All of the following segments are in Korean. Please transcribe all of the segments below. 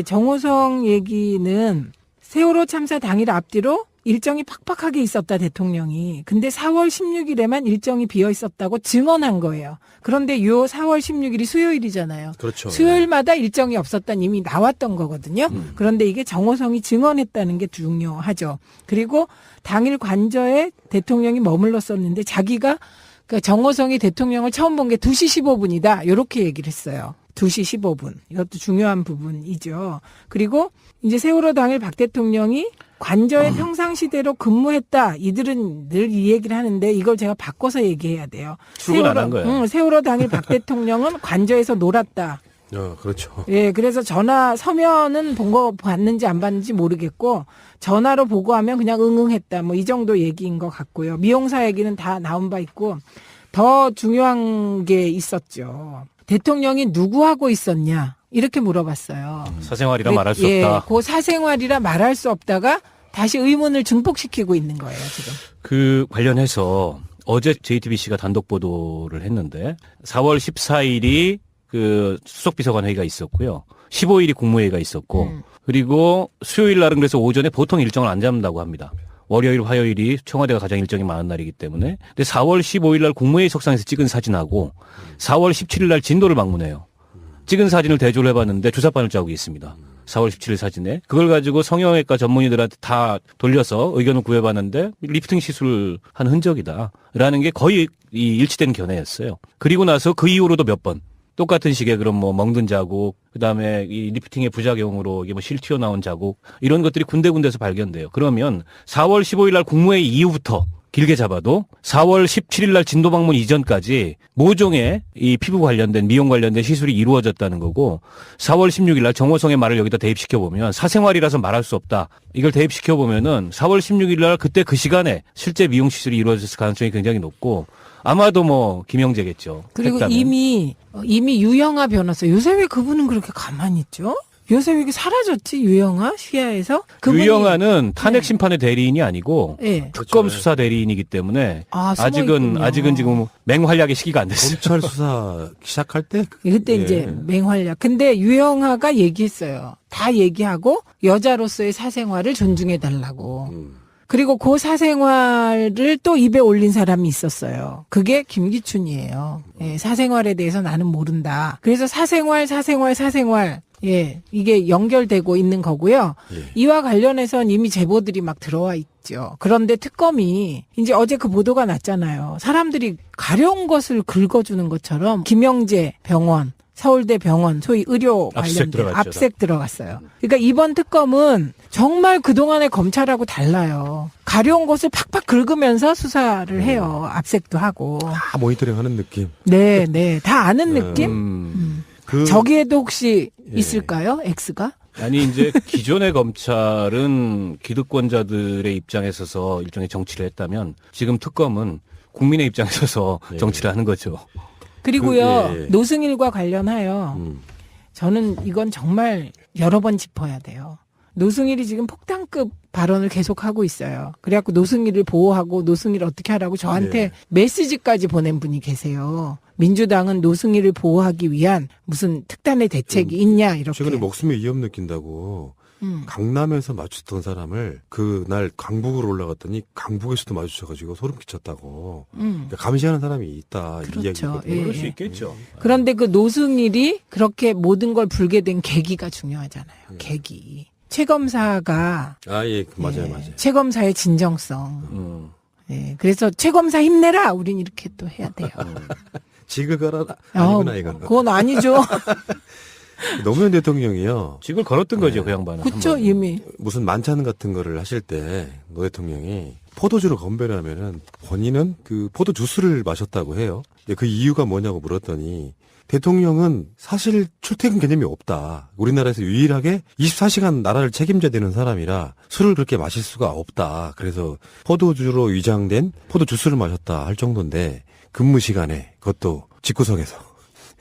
정호성 얘기는 세월호 참사 당일 앞뒤로 일정이 팍팍하게 있었다, 대통령이. 근데 4월 16일에만 일정이 비어 있었다고 증언한 거예요. 그런데 요 4월 16일이 수요일이잖아요. 그렇죠. 수요일마다 일정이 없었다는 이미 나왔던 거거든요. 그런데 이게 정호성이 증언했다는 게 중요하죠. 그리고 당일 관저에 대통령이 머물렀었는데 자기가 그 정호성이 대통령을 처음 본 게 2시 15분이다. 이렇게 얘기를 했어요. 2시 15분. 이것도 중요한 부분이죠. 그리고 이제 세월호 당일 박 대통령이 관저에 평상시대로 근무했다. 이들은 늘 이 얘기를 하는데 이걸 제가 바꿔서 얘기해야 돼요. 출근 안 한 거야. 세월호 당일 박 대통령은 관저에서 놀았다. 그렇죠. 예, 그래서 전화 서면은 본 거 봤는지 안 봤는지 모르겠고 전화로 보고하면 그냥 응응했다. 뭐 이 정도 얘기인 것 같고요. 미용사 얘기는 다 나온 바 있고 더 중요한 게 있었죠. 대통령이 누구하고 있었냐 이렇게 물어봤어요. 사생활이라 말할 수 예, 없다. 그 사생활이라 말할 수 없다가 다시 의문을 증폭시키고 있는 거예요, 지금. 그 관련해서 어제 JTBC가 단독 보도를 했는데 4월 14일이 그 수석비서관 회의가 있었고요. 15일이 국무회의가 있었고 그리고 수요일 날은 그래서 오전에 보통 일정을 안 잡는다고 합니다. 월요일, 화요일이 청와대가 가장 일정이 많은 날이기 때문에. 근데 4월 15일 날 국무회의 석상에서 찍은 사진하고 4월 17일 날 진도를 방문해요. 찍은 사진을 대조를 해봤는데 주사바늘 자국이 있습니다. 4월 17일 사진에. 그걸 가지고 성형외과 전문의들한테 다 돌려서 의견을 구해봤는데 리프팅 시술을 한 흔적이다. 라는 게 거의 일치된 견해였어요. 그리고 나서 그 이후로도 몇 번. 똑같은 식의 그런 뭐 멍든 자국, 그다음에 이 리프팅의 부작용으로 이게 뭐 실 튀어나온 자국, 이런 것들이 군데군데서 발견돼요. 그러면 4월 15일 날 국무회의 이후부터 길게 잡아도 4월 17일 날 진도 방문 이전까지 모종의 이 피부 관련된 미용 관련된 시술이 이루어졌다는 거고 4월 16일 날 정호성의 말을 여기다 대입시켜 보면 사생활이라서 말할 수 없다. 이걸 대입시켜 보면은 4월 16일 날 그때 그 시간에 실제 미용 시술이 이루어졌을 가능성이 굉장히 높고 아마도 뭐 김영재겠죠. 그리고 했다면. 이미 유영아 변호사. 요새 왜 그분은 그렇게 가만히 있죠? 요새 왜 이렇게 사라졌지? 유영아 시야에서? 그분이 유영아는 탄핵 심판의 대리인이 아니고 네. 특검 수사 대리인이기 때문에 숨어 있군요. 아직은 지금 맹활약의 시기가 안 됐어요. 검찰 수사 시작할 때 그때 이제 맹활약. 근데 유영아가 얘기했어요. 다 얘기하고 여자로서의 사생활을 존중해 달라고. 그리고 그 사생활을 또 입에 올린 사람이 있었어요. 그게 김기춘이에요. 예, 사생활에 대해서 나는 모른다. 그래서 사생활. 예, 이게 연결되고 있는 거고요. 이와 관련해서는 이미 제보들이 막 들어와 있죠. 그런데 특검이 이제 어제 그 보도가 났잖아요. 사람들이 가려운 것을 긁어주는 것처럼 김영재 병원, 서울대 병원, 소위 의료 관련된 압색 들어갔어요. 그러니까 이번 특검은 정말 그동안의 검찰하고 달라요. 가려운 것을 팍팍 긁으면서 수사를 해요. 압색도 하고. 다 모니터링 하는 느낌. 네. 다 아는 느낌? 저기에도 혹시 있을까요? X가? 아니 이제 기존의 검찰은 기득권자들의 입장에 서서 일종의 정치를 했다면 지금 특검은 국민의 입장에 서서 정치를 하는 거죠. 그리고요. 노승일과 관련하여 저는 이건 정말 여러 번 짚어야 돼요. 노승일이 지금 폭탄급 발언을 계속하고 있어요. 그래갖고 노승일을 보호하고 노승일 어떻게 하라고 저한테 메시지까지 보낸 분이 계세요. 민주당은 노승일을 보호하기 위한 무슨 특단의 대책이 있냐 이렇게. 최근에 목숨에 위험 느낀다고 강남에서 마주쳤던 사람을 그날 강북으로 올라갔더니 강북에서도 마주쳐가지고 소름 끼쳤다고. 그러니까 감시하는 사람이 있다. 그렇죠. 이 이야기거든요. 예. 그럴 수 있겠죠. 그런데 그 노승일이 그렇게 모든 걸 불게 된 계기가 중요하잖아요. 계기. 최 검사가 맞아요. 최 검사의 진정성. 예, 그래서 최 검사 힘내라. 우린 이렇게 또 해야 돼요. 직을 걸어라. 아니구나 이거는. 그건 아니죠. 노무현 대통령이요. 직을 걸었던 거죠, 그 양반은. 그렇죠, 이미. 무슨 만찬 같은 거를 하실 때 노 대통령이 포도주를 건배를 하면은 본인은 그 포도 주스를 마셨다고 해요. 근데 그 이유가 뭐냐고 물었더니 대통령은 사실 출퇴근 개념이 없다. 우리나라에서 유일하게 24시간 나라를 책임져야 되는 사람이라 술을 그렇게 마실 수가 없다. 그래서 포도주로 위장된 포도 주스를 마셨다 할 정도인데 근무 시간에 그것도 집구석에서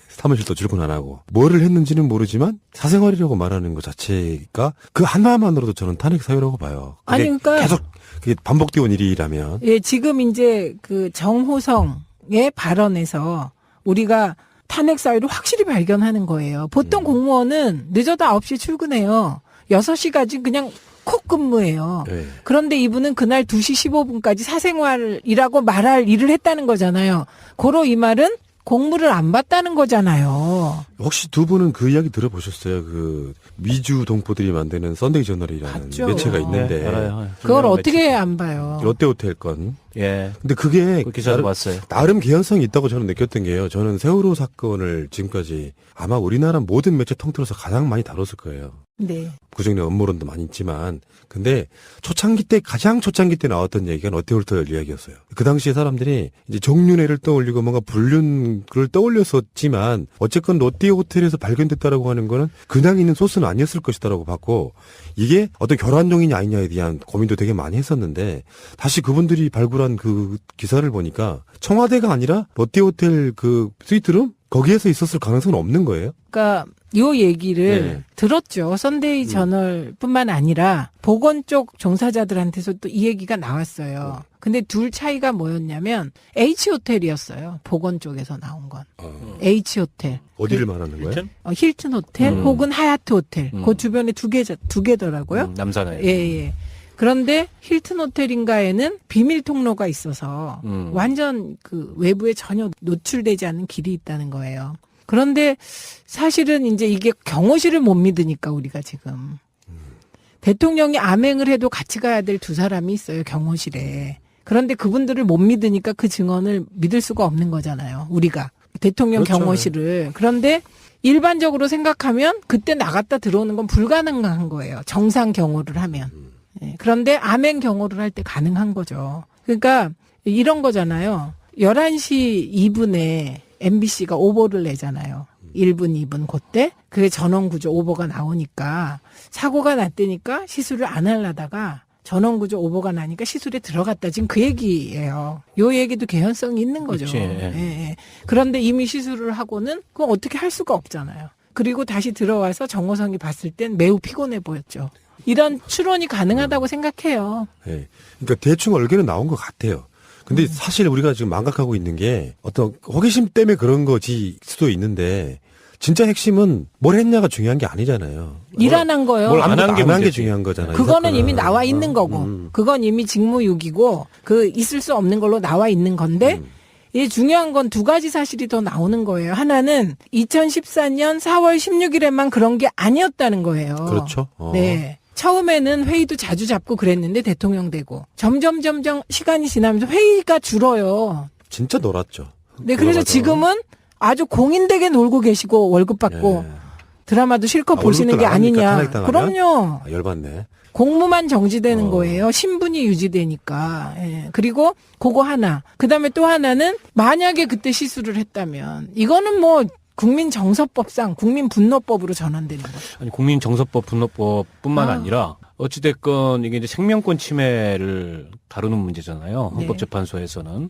사무실도 출근 안 하고 뭐를 했는지는 모르지만 사생활이라고 말하는 것 자체가 그 하나만으로도 저는 탄핵 사유라고 봐요. 아니 그러니까 계속 그게 반복되어 온 일이라면 예, 지금 이제 그 정호성의 발언에서 우리가 탄핵 사유를 확실히 발견하는 거예요. 보통 공무원은 늦어도 9시에 출근해요. 6시까지 그냥 콕 근무해요. 네. 그런데 이분은 그날 2시 15분까지 사생활이라고 말할 일을 했다는 거잖아요. 고로 이 말은 공무를 안 받다는 거잖아요. 혹시 두 분은 그 이야기 들어보셨어요? 그 미주 동포들이 만드는 썬데이 저널이라는 봤죠. 매체가 있는데 네, 알아요. 그걸 유명한 어떻게 매체. 안 봐요? 롯데호텔 건. 예. 근데 그게 그 기사도 봤어요. 나름 개연성이 있다고 저는 느꼈던 게요. 저는 세월호 사건을 지금까지 아마 우리나라 모든 매체 통틀어서 가장 많이 다뤘을 거예요. 네. 그중에 업무론도 많이 있지만, 근데 가장 초창기 때 나왔던 얘기가 롯데호텔 이야기였어요. 그 당시에 사람들이 이제 정윤회를 떠올리고 뭔가 불륜을 떠올렸었지만, 어쨌건 롯데호텔에서 발견됐다라고 하는 거는 그냥 있는 소스는 아니었을 것이다라고 봤고, 이게 어떤 결혼종이냐 아니냐에 대한 고민도 되게 많이 했었는데, 다시 그분들이 발굴한 그 기사를 보니까 청와대가 아니라 롯데호텔 그 스위트룸? 거기에서 있었을 가능성은 없는 거예요? 그러니까 요 얘기를 네. 들었죠. 썬데이 저널뿐만 아니라 보건 쪽 종사자들한테서 또 이 얘기가 나왔어요. 근데 둘 차이가 뭐였냐면 H호텔이었어요. 보건 쪽에서 나온 건. H호텔. 어디를 말하는 거예요? 힐튼 호텔 혹은 하얏트 호텔. 그 주변에 두 개더라고요. 남산에. 예. 그런데 힐튼 호텔인가에는 비밀 통로가 있어서 완전 그 외부에 전혀 노출되지 않는 길이 있다는 거예요. 그런데 사실은 이제 이게 경호실을 못 믿으니까 우리가 지금 대통령이 암행을 해도 같이 가야 될 두 사람이 있어요, 경호실에. 그런데 그분들을 못 믿으니까 그 증언을 믿을 수가 없는 거잖아요, 우리가. 대통령 그렇죠. 경호실을. 그런데 일반적으로 생각하면 그때 나갔다 들어오는 건 불가능한 거예요. 정상 경호를 하면. 예, 그런데 암행 경호를 할 때 가능한 거죠. 그러니까 이런 거잖아요. 11시 2분에 MBC가 오보를 내잖아요. 1분, 2분 그때 그게 전원구조 오보가 나오니까 사고가 났다니까 시술을 안 하려다가 전원구조 오보가 나니까 시술에 들어갔다. 지금 그 얘기예요. 요 얘기도 개연성이 있는 거죠. 그치. 예. 그런데 이미 시술을 하고는 그거 어떻게 할 수가 없잖아요. 그리고 다시 들어와서 정호성이 봤을 땐 매우 피곤해 보였죠. 이런 추론이 가능하다고 생각해요. 네. 그러니까 대충 얼개는 나온 것 같아요. 근데 사실 우리가 지금 망각하고 있는 게 어떤 호기심 때문에 그런 거지 수도 있는데 진짜 핵심은 뭘 했냐가 중요한 게 아니잖아요. 일 안 한 거요. 뭘 안 한 게 안 한 게 문제지. 중요한 거잖아요. 이 그거는 사건은. 이미 나와 있는 거고, 그건 이미 직무유기고, 그 있을 수 없는 걸로 나와 있는 건데, 이 중요한 건 두 가지 사실이 더 나오는 거예요. 하나는 2014년 4월 16일에만 그런 게 아니었다는 거예요. 그렇죠. 네. 처음에는 회의도 자주 잡고 그랬는데 대통령 되고 점점 시간이 지나면서 회의가 줄어요. 진짜 놀았죠. 네, 그래서 돌아가서. 지금은 아주 공인되게 놀고 계시고 월급 받고 예. 드라마도 실컷 아, 보시는 월급도 게 나갑니까? 아니냐. 탄핵당하면? 그럼요. 아, 열받네. 공무만 정지되는 거예요. 신분이 유지되니까. 예. 그리고 그거 하나. 그다음에 또 하나는 만약에 그때 시술을 했다면 이거는 뭐 국민정서법상 국민분노법으로 전환되는 거죠. 아니 국민정서법 분노법뿐만 아니라 어찌됐건 이게 이제 생명권 침해를 다루는 문제잖아요. 네. 헌법재판소에서는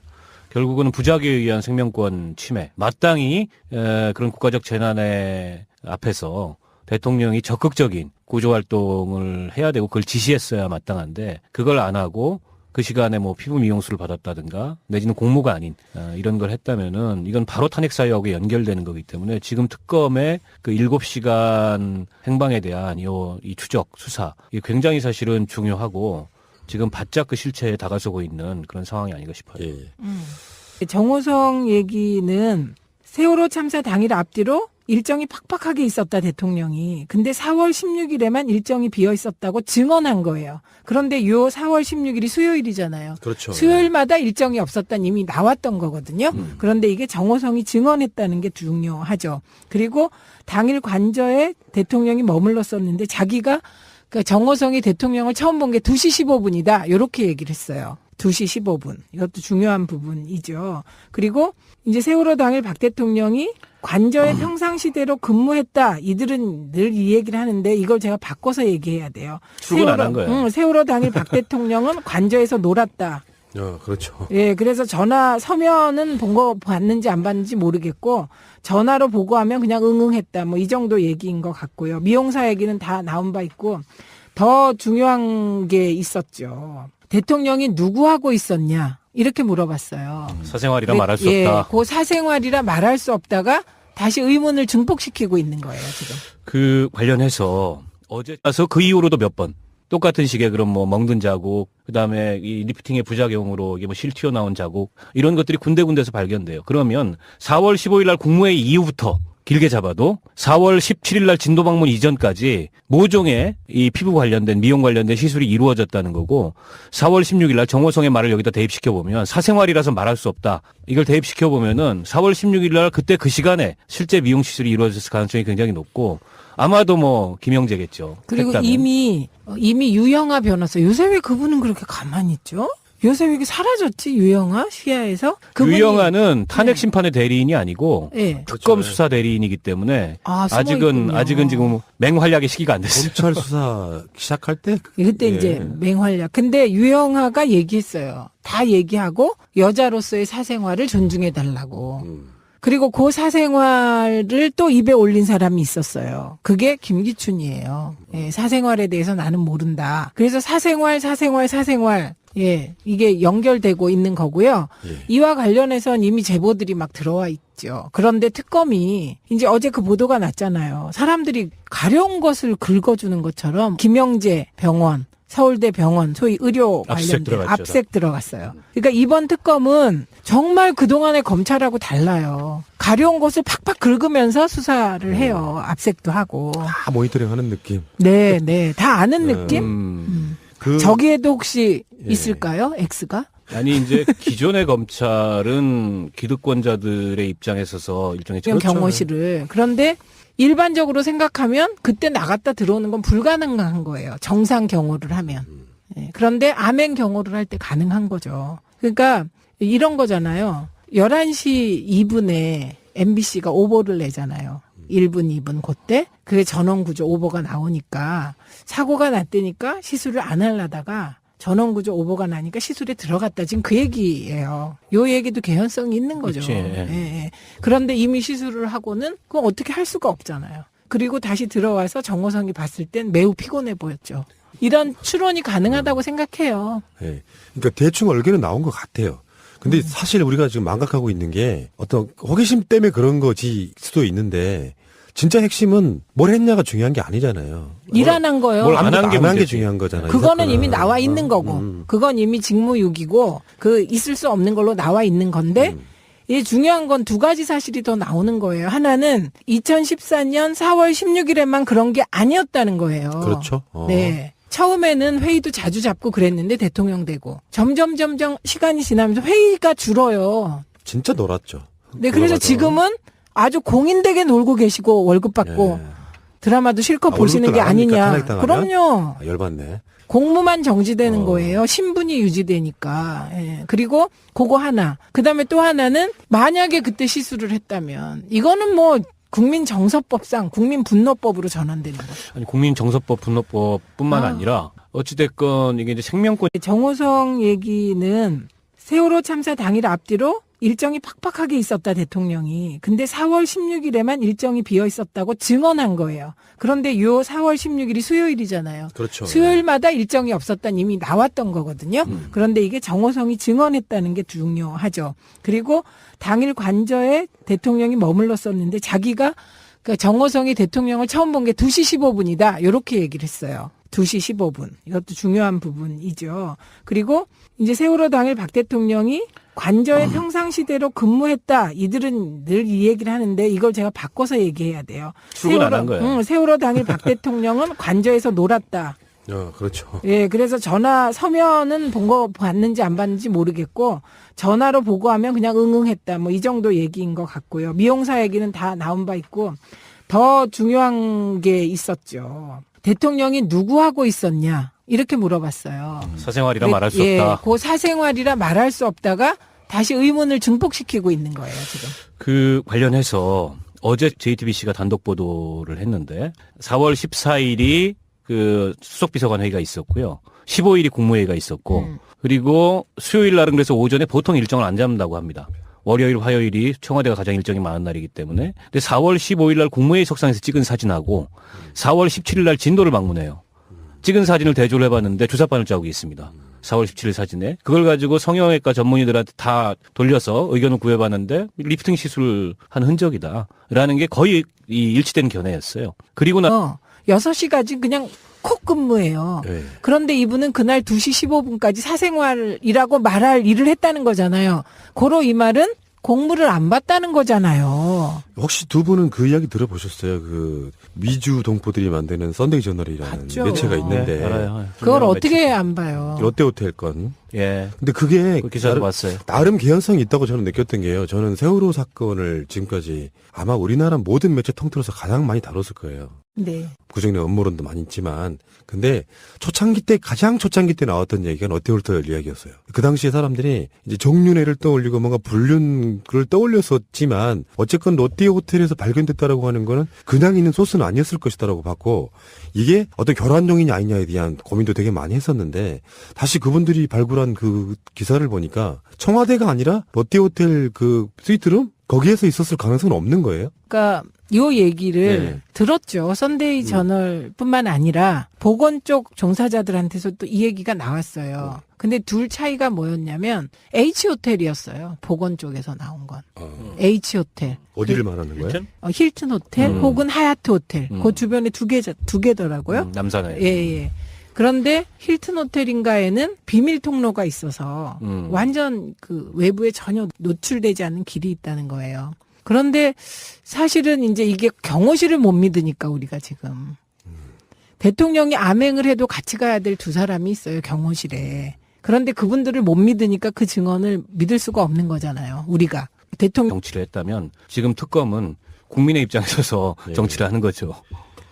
결국은 부작위에 의한 생명권 침해, 마땅히 그런 국가적 재난의 앞에서 대통령이 적극적인 구조활동을 해야 되고 그걸 지시했어야 마땅한데 그걸 안 하고 그 시간에 뭐 피부 미용술을 받았다든가 내지는 공무가 아닌 이런 걸 했다면은 이건 바로 탄핵 사유하고 연결되는 거기 때문에 지금 특검의 그 7시간 행방에 대한 이 추적 수사 이게 굉장히 사실은 중요하고 지금 바짝 그 실체에 다가서고 있는 그런 상황이 아닌가 싶어요. 예. 정호성 얘기는 세월호 참사 당일 앞뒤로 일정이 팍팍하게 있었다 대통령이. 근데 4월 16일에만 일정이 비어 있었다고 증언한 거예요. 그런데 요 4월 16일이 수요일이잖아요. 그렇죠. 수요일마다 일정이 없었다는 이미 나왔던 거거든요. 그런데 이게 정호성이 증언했다는 게 중요하죠. 그리고 당일 관저에 대통령이 머물렀었는데 자기가 그 정호성이 대통령을 처음 본 게 2시 15분이다. 이렇게 얘기를 했어요. 2시 15분. 이것도 중요한 부분이죠. 그리고 이제 세월호 당일 박 대통령이 관저에 평상시대로 근무했다. 이들은 늘 이 얘기를 하는데 이걸 제가 바꿔서 얘기해야 돼요. 출근 안 한 거예요. 세월호 당일 박 대통령은 관저에서 놀았다. 그렇죠. 예, 그래서 전화 서면은 본 거 봤는지 안 봤는지 모르겠고 전화로 보고하면 그냥 응응했다. 뭐 이 정도 얘기인 것 같고요. 미용사 얘기는 다 나온 바 있고 더 중요한 게 있었죠. 대통령이 누구하고 있었냐 이렇게 물어봤어요. 사생활이라 말할 수 없다. 그 사생활이라 말할 수 없다가 다시 의문을 증폭시키고 있는 거예요, 지금. 그 관련해서 어제 가서 그 이후로도 몇 번 똑같은 식의 그런 뭐 멍든 자국, 그다음에 이 리프팅의 부작용으로 이게 뭐 실 튀어나온 자국, 이런 것들이 군데군데서 발견돼요. 그러면 4월 15일 날 국무회의 이후부터 길게 잡아도 4월 17일 날 진도 방문 이전까지 모종의 이 피부 관련된 미용 관련된 시술이 이루어졌다는 거고, 4월 16일 날 정호성의 말을 여기다 대입시켜 보면 사생활이라서 말할 수 없다. 이걸 대입시켜 보면은 4월 16일 날 그때 그 시간에 실제 미용 시술이 이루어졌을 가능성이 굉장히 높고, 아마도 뭐 김영재겠죠. 그리고 했다면. 이미 유영아 변호사, 요새 왜 그분은 그렇게 가만히 있죠? 요새 왜 이렇게 사라졌지, 유영아 시야에서? 유영아는 탄핵 심판의 대리인이 아니고 예. 특검 그렇죠. 수사 대리인이기 때문에 아, 숨어 아직은 있군요. 지금 맹활약의 시기가 안 됐어요. 검찰 수사 시작할 때 그때 예. 이제 맹활약. 근데 유영아가 얘기했어요. 다 얘기하고 여자로서의 사생활을 존중해 달라고. 그리고 그 사생활을 또 입에 올린 사람이 있었어요. 그게 김기춘이에요. 예, 사생활에 대해서 나는 모른다. 그래서 사생활. 예, 이게 연결되고 있는 거고요. 예. 이와 관련해서는 이미 제보들이 막 들어와 있죠. 그런데 특검이 이제 어제 그 보도가 났잖아요. 사람들이 가려운 것을 긁어주는 것처럼 김영재 병원, 서울대 병원, 소위 의료 압수수색 관련된 들어갔죠. 압색 들어갔어요. 그러니까 이번 특검은 정말 그동안의 검찰하고 달라요. 가려운 것을 팍팍 긁으면서 수사를 해요. 압색도 하고. 다 모니터링하는 느낌. 네, 네. 다 아는 느낌? 그 저기에도 혹시 예. 있을까요? X가? 아니 이제 기존의 검찰은 기득권자들의 입장에 서서 일종의 그냥 경호실을. 그런데 일반적으로 생각하면 그때 나갔다 들어오는 건 불가능한 거예요. 정상 경호를 하면. 예. 그런데 암행 경호를 할 때 가능한 거죠. 그러니까 이런 거잖아요. 11시 2분에 MBC가 오보를 내잖아요. 1분, 2분 그때 그게 전원구조 오보가 나오니까 사고가 났다니까 시술을 안 하려다가 전원구조 오보가 나니까 시술에 들어갔다. 지금 그 얘기예요. 요 얘기도 개연성이 있는 거죠. 그치. 예, 예. 그런데 이미 시술을 하고는 그건 어떻게 할 수가 없잖아요. 그리고 다시 들어와서 정호성이 봤을 땐 매우 피곤해 보였죠. 이런 추론이 가능하다고 생각해요. 예. 그러니까 대충 얼개는 나온 것 같아요. 근데 사실 우리가 지금 망각하고 있는 게 어떤 호기심 때문에 그런 거지 수도 있는데 진짜 핵심은 뭘 했냐가 중요한 게 아니잖아요. 일 안 한 거요. 뭘 안 한 게 안 한 게 문제지. 중요한 거잖아요. 이 그거는 사건은. 이미 나와 있는 거고, 그건 이미 직무유기고, 그 있을 수 없는 걸로 나와 있는 건데, 이 중요한 건 두 가지 사실이 더 나오는 거예요. 하나는 2014년 4월 16일에만 그런 게 아니었다는 거예요. 그렇죠. 네. 처음에는 회의도 자주 잡고 그랬는데 대통령 되고 점점 시간이 지나면서 회의가 줄어요. 진짜 놀았죠. 네, 그래서 맞아. 지금은 아주 공인되게 놀고 계시고 월급 받고 예. 드라마도 실컷 아, 보시는 게 월급도 나갑니까? 아니냐. 탄핵당하면? 그럼요. 아, 열받네. 공무만 정지되는 거예요. 신분이 유지되니까. 예. 그리고 그거 하나. 그다음에 또 하나는 만약에 그때 시술을 했다면 이거는 뭐 국민정서법상 국민분노법으로 전환되는 거죠. 아니 국민정서법 분노법뿐만 아. 아니라 어찌됐건 이게 이제 생명권 정호성 얘기는 세월호 참사 당일 앞뒤로 일정이 팍팍하게 있었다, 대통령이. 근데 4월 16일에만 일정이 비어 있었다고 증언한 거예요. 그런데 요 4월 16일이 수요일이잖아요. 그렇죠. 수요일마다 일정이 없었다는 이미 나왔던 거거든요. 그런데 이게 정호성이 증언했다는 게 중요하죠. 그리고 당일 관저에 대통령이 머물렀었는데 자기가 그 정호성이 대통령을 처음 본 게 2시 15분이다. 이렇게 얘기를 했어요. 2시 15분. 이것도 중요한 부분이죠. 그리고 이제 세월호 당일 박 대통령이 관저에 평상시대로 근무했다. 이들은 늘 이 얘기를 하는데 이걸 제가 바꿔서 얘기해야 돼요. 출근 안 한 거예요. 세월호 당일 박 대통령은 관저에서 놀았다. 그렇죠. 예, 그래서 전화 서면은 본 거 봤는지 안 봤는지 모르겠고 전화로 보고하면 그냥 응응했다. 뭐 이 정도 얘기인 것 같고요. 미용사 얘기는 다 나온 바 있고 더 중요한 게 있었죠. 대통령이 누구하고 있었냐 이렇게 물어봤어요. 사생활이라 말할 수 예, 없다. 그 사생활이라 말할 수 없다가 다시 의문을 증폭시키고 있는 거예요, 지금. 그 관련해서 어제 JTBC가 단독 보도를 했는데 4월 14일이 그 수석비서관 회의가 있었고요. 15일이 국무회의가 있었고 그리고 수요일 날은 그래서 오전에 보통 일정을 안 잡는다고 합니다. 월요일, 화요일이 청와대가 가장 일정이 많은 날이기 때문에. 근데 4월 15일 날 국무회의 석상에서 찍은 사진하고 4월 17일 날 진도를 방문해요. 찍은 사진을 대조를 해봤는데 주사바늘 자국이 있습니다. 4월 17일 사진에. 그걸 가지고 성형외과 전문의들한테 다 돌려서 의견을 구해봤는데 리프팅 시술을 한 흔적이다. 라는 게 거의 이 일치된 견해였어요. 그리고 6시까지 그냥 콕 근무해요. 네. 그런데 이분은 그날 2시 15분까지 사생활이라고 말할 일을 했다는 거잖아요. 고로 이 말은 공무를 안 받다는 거잖아요. 혹시 두 분은 그 이야기 들어보셨어요? 그 미주 동포들이 만드는 썬데이 저널이라는 봤죠. 매체가 있는데 네, 알아요. 그걸 분명 어떻게 매체. 안 봐요? 롯데호텔 건. 예. 근데 그게 그 기사도 나름, 봤어요. 나름 개연성이 있다고 저는 느꼈던 게요. 저는 세월호 사건을 지금까지 아마 우리나라 모든 매체 통틀어서 가장 많이 다뤘을 거예요. 네. 부정적 음모론도 많이 있지만, 근데 가장 초창기 때 나왔던 얘기가 롯데호텔 이야기였어요. 그 당시에 사람들이 이제 정윤회를 떠올리고 뭔가 불륜을 떠올렸었지만, 어쨌건 롯데호텔에서 발견됐다라고 하는 거는 그냥 있는 소스는 아니었을 것이다라고 봤고, 이게 어떤 결혼종이냐 아니냐에 대한 고민도 되게 많이 했었는데, 다시 그분들이 발굴한 그 기사를 보니까 청와대가 아니라 롯데호텔 그 스위트룸? 거기에서 있었을 가능성은 없는 거예요? 그러니까 요 얘기를 네. 들었죠. 썬데이 저널뿐만 아니라 보건 쪽 종사자들한테서 또 이 얘기가 나왔어요. 근데 둘 차이가 뭐였냐면 H호텔이었어요. 보건 쪽에서 나온 건. H호텔. 어디를 말하는 거예요? 힐튼 호텔 혹은 하얏트 호텔. 그 주변에 두 개더라고요. 남산에. 예. 그런데 힐튼 호텔인가에는 비밀 통로가 있어서 완전 그 외부에 전혀 노출되지 않는 길이 있다는 거예요. 그런데 사실은 이제 이게 경호실을 못 믿으니까 우리가 지금 대통령이 암행을 해도 같이 가야 될 두 사람이 있어요, 경호실에. 그런데 그분들을 못 믿으니까 그 증언을 믿을 수가 없는 거잖아요, 우리가. 대통령. 정치를 했다면 지금 특검은 국민의 입장에서 네. 정치를 하는 거죠.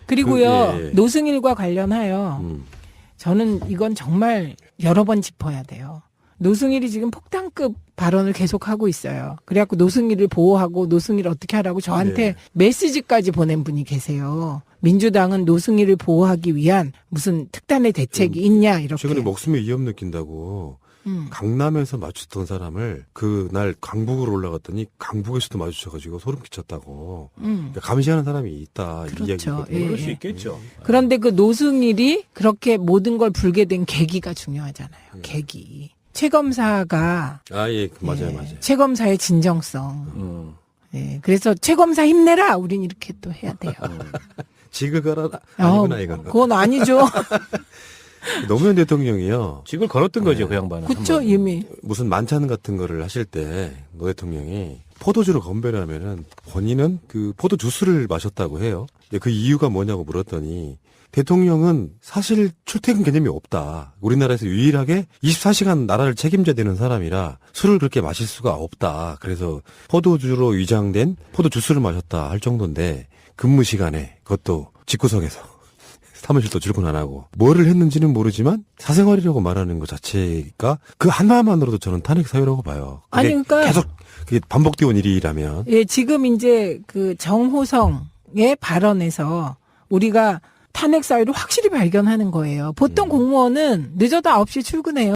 그리고요, 예. 노승일과 관련하여 저는 이건 정말 여러 번 짚어야 돼요. 노승일이 지금 폭탄급 발언을 계속하고 있어요. 그래갖고 노승일을 보호하고 노승일 어떻게 하라고 저한테 네. 메시지까지 보낸 분이 계세요. 민주당은 노승일을 보호하기 위한 무슨 특단의 대책이 있냐 이렇게. 최근에 목숨에 위험 느낀다고 강남에서 마주쳤던 사람을 그날 강북으로 올라갔더니 강북에서도 마주쳐가지고 소름 끼쳤다고. 그러니까 감시하는 사람이 있다. 이 그렇죠. 이야기거든요. 예. 그럴 수 있겠죠. 그런데 그 노승일이 그렇게 모든 걸 불게 된 계기가 중요하잖아요. 계기. 최 검사가 아, 예, 맞아요, 예, 맞아요. 최 검사의 진정성. 예, 그래서 최 검사 힘내라. 우린 이렇게 또 해야 돼요. 직을 걸어라. 아니구나, 이건. 그건 아니죠. 노무현 대통령이요. 직을 걸었던 거죠, 그 양반은. 그쵸, 한번. 이미. 무슨 만찬 같은 거를 하실 때 노 대통령이 포도주로 건배를 하면은 본인은 그 포도 주스를 마셨다고 해요. 근데 그 이유가 뭐냐고 물었더니 대통령은 사실 출퇴근 개념이 없다. 우리나라에서 유일하게 24시간 나라를 책임져야 되는 사람이라 술을 그렇게 마실 수가 없다. 그래서 포도주로 위장된 포도 주스를 마셨다 할 정도인데 근무 시간에 그것도 집구석에서 사무실도 출근 안 하고 뭐를 했는지는 모르지만 사생활이라고 말하는 것 자체가 그 하나만으로도 저는 탄핵 사유라고 봐요. 그게 아니, 그러니까 계속 그게 반복되어 온 일이라면 예, 지금 이제 그 정호성의 발언에서 우리가 탄핵 사유를 확실히 발견하는 거예요. 보통 공무원은 늦어도 9시에 출근해요.